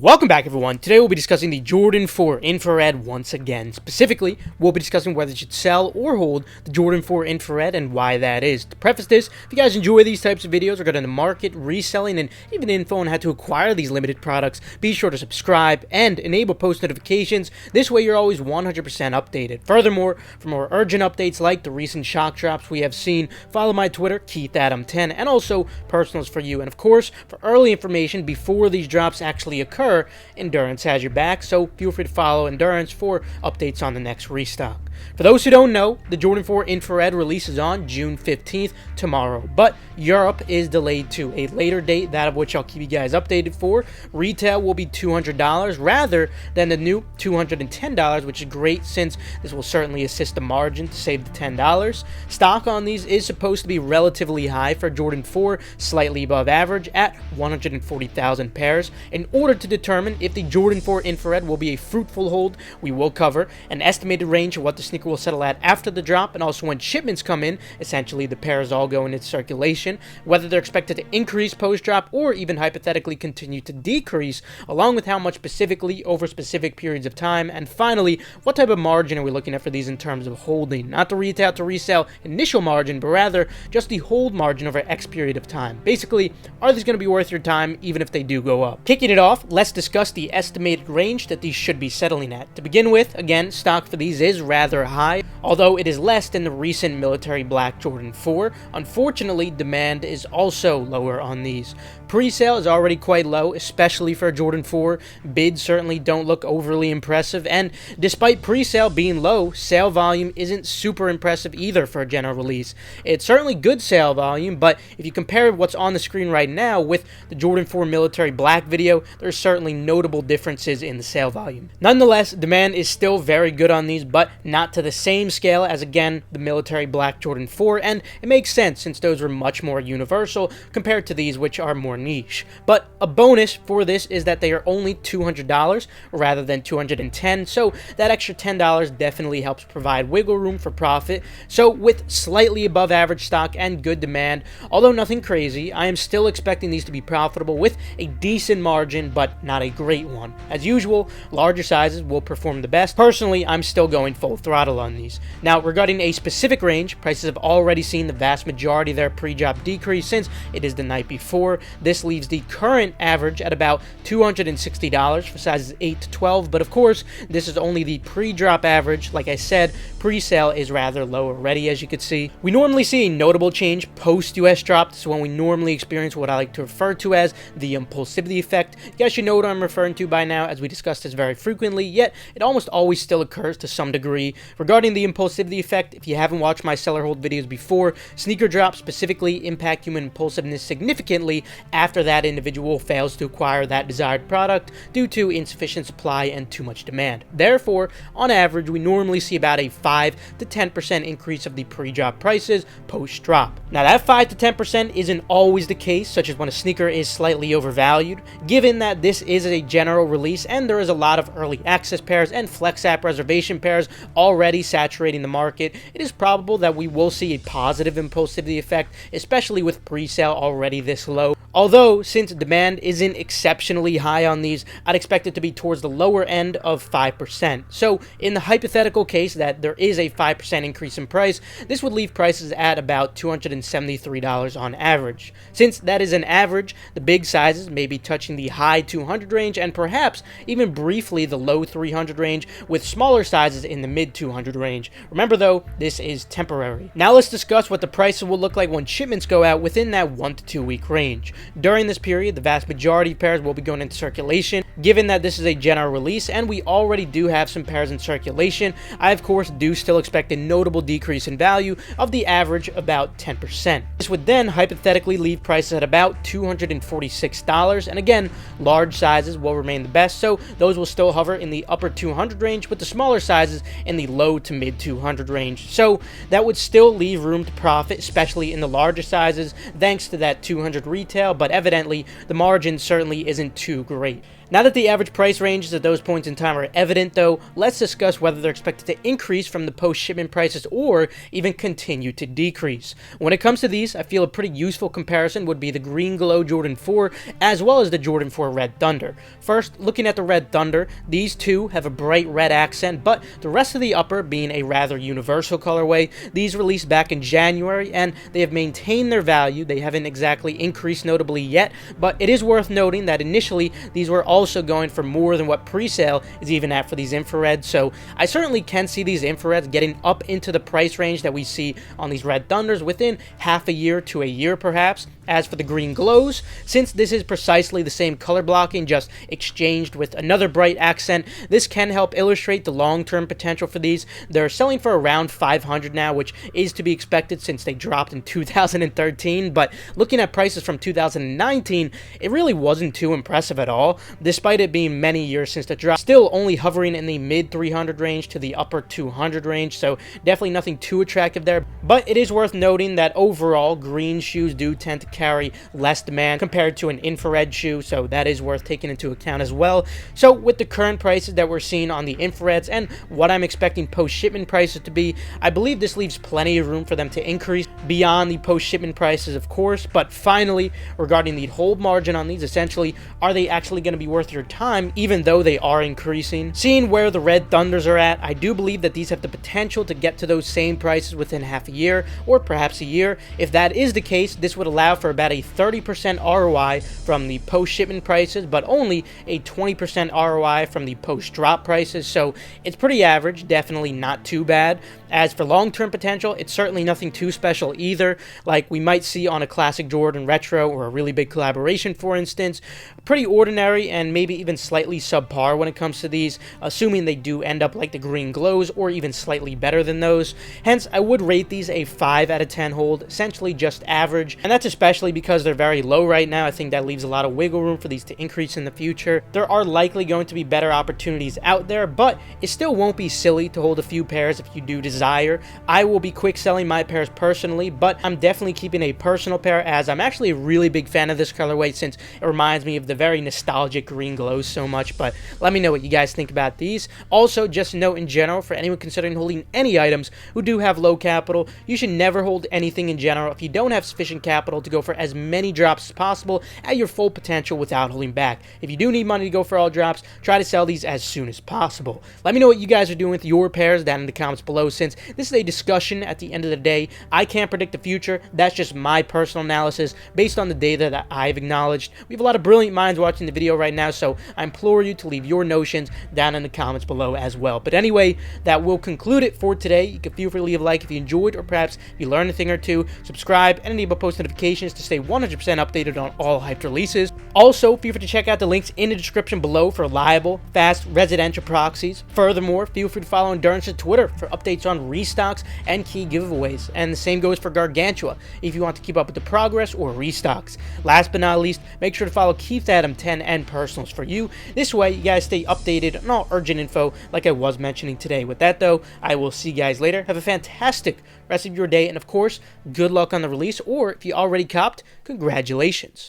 Welcome back, everyone. Today we'll be discussing the Jordan 4 Infrared once again. Specifically, we'll be discussing whether you should sell or hold the Jordan 4 Infrared and why that is. To preface this, if you guys enjoy these types of videos regarding the market, reselling, and even info on how to acquire these limited products, be sure to subscribe and enable post notifications. This way you're always 100% updated. Furthermore, for more urgent updates like the recent shock drops we have seen, follow my Twitter, KeithAdam10, and also personals for you. And of course, for early information before these drops actually occur, Endurance has your back, so feel free to follow Endurance for updates on the next restock. For those who don't know, the Jordan 4 Infrared releases on June 15th, tomorrow, but Europe is delayed to a later date, that of which I'll keep you guys updated for. Retail will be $200 rather than the new $210, which is great since this will certainly assist the margin to save the $10. Stock on these is supposed to be relatively high for Jordan 4, slightly above average at 140,000 pairs. In order to determine if the Jordan 4 Infrared will be a fruitful hold, we will cover an estimated range of what the sneaker will settle at after the drop, and also when shipments come in, essentially the pairs all go into circulation, whether they're expected to increase post-drop or even hypothetically continue to decrease, along with how much specifically over specific periods of time, and finally, what type of margin are we looking at for these in terms of holding, not the retail to resale initial margin, but rather just the hold margin over X period of time. Basically, are these going to be worth your time even if they do go up? Kicking it off, let's discuss the estimated range that these should be settling at. To begin with, again, stock for these is rather high, although it is less than the recent military black Jordan 4. Unfortunately, demand is also lower on these. Pre-sale is already quite low, especially for a Jordan 4. Bids certainly don't look overly impressive, and despite pre-sale being low, sale volume isn't super impressive either for a general release. It's certainly good sale volume, but if you compare what's on the screen right now with the Jordan 4 military black video, there's certainly notable differences in the sale volume. Nonetheless, demand is still very good on these, but not to the same scale as, again, the military black Jordan 4, and it makes sense since those were much more universal compared to these, which are more niche. But a bonus for this is that they are only $200 rather than $210, so that extra $10 definitely helps provide wiggle room for profit. So with slightly above average stock and good demand, although nothing crazy, I am still expecting these to be profitable with a decent margin, but not a great one. As usual, larger sizes will perform the best. Personally, I'm still going full throttle on these. Now, regarding a specific range, prices have already seen the vast majority of their pre-drop decrease since it is the night before. This leaves the current average at about $260 for sizes 8 to 12, but of course, this is only the pre-drop average. Like I said, pre-sale is rather low already, as you can see. We normally see a notable change post-US drop. This is when we normally experience what I like to refer to as the impulsivity effect. You guys should know what I'm referring to by now, as we discuss this very frequently, yet it almost always still occurs to some degree. Regarding the impulsivity effect, if you haven't watched my seller hold videos before, sneaker drops specifically impact human impulsiveness significantly after that individual fails to acquire that desired product due to insufficient supply and too much demand. Therefore, on average, we normally see about a 5 to 10% increase of the pre-drop prices post-drop. Now, that 5 to 10% isn't always the case, such as when a sneaker is slightly overvalued. Given that this is a general release and there is a lot of early access pairs and flex app reservation pairs already saturating the market, it is probable that we will see a positive impulsivity effect, especially with pre-sale already this low. Although, since demand isn't exceptionally high on these, I'd expect it to be towards the lower end of 5%. So, in the hypothetical case that there is a 5% increase in price, this would leave prices at about $273 on average. Since that is an average, the big sizes may be touching the high 200 range and perhaps even briefly the low 300 range, with smaller sizes in the mid 200 range. Remember though, this is temporary. Now let's discuss what the prices will look like when shipments go out within that 1 to 2 week range. During this period, the vast majority of pairs will be going into circulation. Given that this is a general release and we already do have some pairs in circulation, I of course do still expect a notable decrease in value of the average about 10%. This would then hypothetically leave prices at about $246, and again, large sizes will remain the best, so those will still hover in the upper 200 range, with the smaller sizes in the low to mid 200 range. So that would still leave room to profit, especially in the larger sizes, thanks to that 200 retail, but evidently the margin certainly isn't too great. Now that the average price ranges at those points in time are evident though, let's discuss whether they're expected to increase from the post-shipment prices or even continue to decrease. When it comes to these, I feel a pretty useful comparison would be the Green Glow Jordan 4 as well as the Jordan 4 Red Thunder. First, looking at the Red Thunder, these two have a bright red accent, but the rest of the upper being a rather universal colorway. These released back in January and they have maintained their value. They haven't exactly increased notably yet, but it is worth noting that initially these were also going for more than what pre-sale is even at for these infrareds, so I certainly can see these infrareds getting up into the price range that we see on these Red Thunders within half a year to a year perhaps. As for the Green Glows, since this is precisely the same color blocking just exchanged with another bright accent, this can help illustrate the long-term potential for these. They're selling for around $500 now, which is to be expected since they dropped in 2013, but looking at prices from 2019, it really wasn't too impressive at all, despite it being many years since the drop. Still only hovering in the mid 300 range to the upper 200 range, so definitely nothing too attractive there. But it is worth noting that overall, green shoes do tend to carry less demand compared to an infrared shoe, so that is worth taking into account as well. So with the current prices that we're seeing on the infrareds and what I'm expecting post-shipment prices to be, I believe this leaves plenty of room for them to increase beyond the post-shipment prices, of course. But finally, regarding the hold margin on these, essentially, are they actually going to be worth your time even though they are increasing? Seeing where the Red Thunders are at, I do believe that these have the potential to get to those same prices within half a year or perhaps a year. If that is the case, this would allow for about a 30% ROI from the post-shipment prices, but only a 20% ROI from the post-drop prices, so it's pretty average, definitely not too bad. As for long-term potential, it's certainly nothing too special either, like we might see on a classic Jordan Retro or a really big collaboration, for instance. Pretty ordinary and maybe even slightly subpar when it comes to these, assuming they do end up like the Green Glows or even slightly better than those. Hence, I would rate these a 5 out of 10 hold, essentially just average, and that's especially because they're very low right now. I think that leaves a lot of wiggle room for these to increase in the future. There are likely going to be better opportunities out there, but it still won't be silly to hold a few pairs if you do desire. I will be quick selling my pairs personally, but I'm definitely keeping a personal pair as I'm actually a really big fan of this colorway since it reminds me of the very nostalgic Green Glows so much. But let me know what you guys think about these. Also, just note in general, for anyone considering holding any items who do have low capital, you should never hold anything in general if you don't have sufficient capital to go for as many drops as possible at your full potential without holding back. If you do need money to go for all drops, try to sell these as soon as possible. Let me know what you guys are doing with your pairs down in the comments below, since this is a discussion at the end of the day. I can't predict the future. That's just my personal analysis based on the data that I've acknowledged. We have a lot of brilliant minds watching the video right now, so I implore you to leave your notions down in the comments below as well. But anyway, that will conclude it for today. You can feel free to leave a like if you enjoyed, or perhaps if you learned a thing or two. Subscribe and enable post notifications to stay 100% updated on all hyped releases. Also, feel free to check out the links in the description below for reliable, fast residential proxies. Furthermore, feel free to follow Endurance's Twitter for updates on restocks and key giveaways. And the same goes for Gargantua if you want to keep up with the progress or restocks. Last but not least, make sure to follow Keith Adam 10 and Personals for you. This way, you guys stay updated on all urgent info like I was mentioning today. With that though, I will see you guys later. Have a fantastic rest of your day, and of course, good luck on the release, or if you already copped, congratulations.